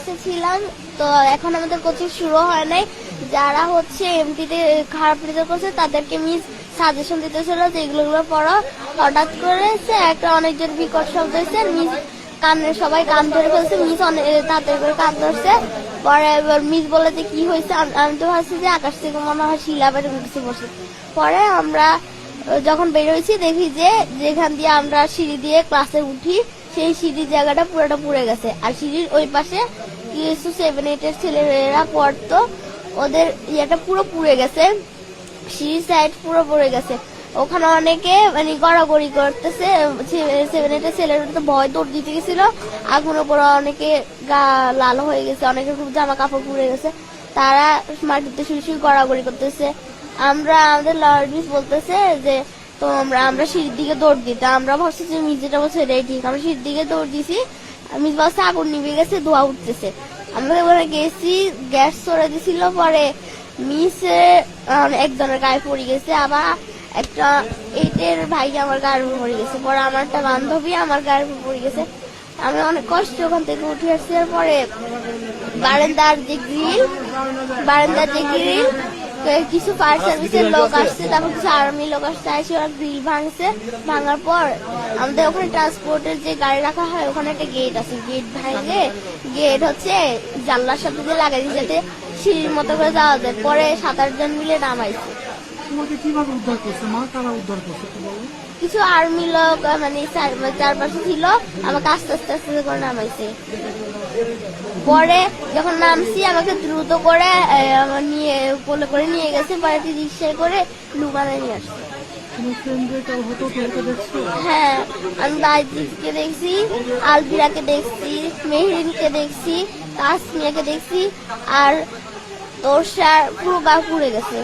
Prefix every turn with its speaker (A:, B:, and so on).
A: ক্লাসে ছিলাম, তো এখন আমাদের কোচিং শুরু হয় নাই। যারা হচ্ছে এমটিতে খারাপ রেজাল্ট করছে তাদেরকে মিস সাজেশন দিতেছিল যে এগুলো পড়ো। হঠাৎ করে একটা অনেকজন বিকট শব্দ হয়েছে, মিস সবাই কান ধরে ফেলছে, মিস অনেক তাড়াতাড়ি করে কান ধরছে। পরে এবার মিস বলে যে কি হয়েছে, আমি তো ভাবছি যে আকাশ থেকে মনে হয় শিলা বের কিছু বসে। পরে আমরা যখন বেরোইছি দেখি যে যেখান দিয়ে আমরা সিঁড়ি দিয়ে ক্লাসে উঠি সেই সিঁড়ির জায়গাটা পুরোটা পুড়ে গেছে। আর সিঁড়ির ওই পাশে কিছু 7-8 ছেলেরা পড়তো, ওদের ইয়েটা পুরো পুড়ে গেছে, সিঁড়ির সাইড পুরো পড়ে গেছে। ওখানে অনেকে মানে গড়াগড়ি করতেছে, 7-8 ছেলেরা তো ভয় দৌড় দিতে গেছিল। আগুনের পরে অনেকে গা লাল হয়ে গেছে, অনেকের খুব জামা কাপড় পুড়ে গেছে, তারা মাটিতে শুয়ে শুয়ে গড়াগড়ি করতেছে। আমাদের লয়ার মিস বলতেছে যে তো আমরা সিঁড়ির দিকে দৌড় দিতে, আমরা ভাবছি যে মিস যেটা বলছে এটাই ঠিক। আমরা সিঁড়ির দিকে দৌড় দিছি, মিস বলছে আগুন নিভে গেছে, ধোয়া উঠতেছে। আমরা ওখানে গেছি, গ্যাস ছড়ে দিছিল। পরে মিস একজনের গায়ে পড়ে গেছে, আবার একটা 8-এর ভাই আমার গায়ের উপর পড়ে গেছে। পরে আমার একটা বান্ধবী আমার গায়ের উপর পড়ে গেছে। আমি অনেক কষ্ট ওখান থেকে উঠে আসছি। পরে বারান্দার যে গ্রিল কিছু ফায়ার সার্ভিসের লোক আসছে, তারপর কিছু আর্মি লোক আসছে, এসে ওরা গ্রিল ভাঙছে। ভাঙার পর আমাদের ওখানে ট্রান্সপোর্টের যে গাড়ি রাখা হয় ওখানে একটা গেট আছে, গেট ভাঙে গেট হচ্ছে জানলার সাথে দিয়ে লাগাই দিচ্ছে যাতে সিঁড়ির মতো করে যাওয়া যায়। পরে 7-8 জন মিলে নামাইছে।
B: কিভাবে উদ্ধার করছে মা, কারা উদ্ধার করছে?
A: কিছু আর্মি লোক মানে চারপাশে ছিল, আমাকে আস্তে আস্তে আস্তে করে নামাইছে। পরে যখন নামছি আমাকে দ্রুত করে নিয়ে কোলে করে নিয়ে গেছে, পরে রিক্সায় করে লুকানে নিয়ে আসছে। হ্যাঁ, আমি বাইজিকে দেখছি, আলবিরাকে দেখছি, মেহরিনকে দেখছি, তাসমিয়াকে দেখছি, আর তোরসার পুরো গা পুড়ে গেছে।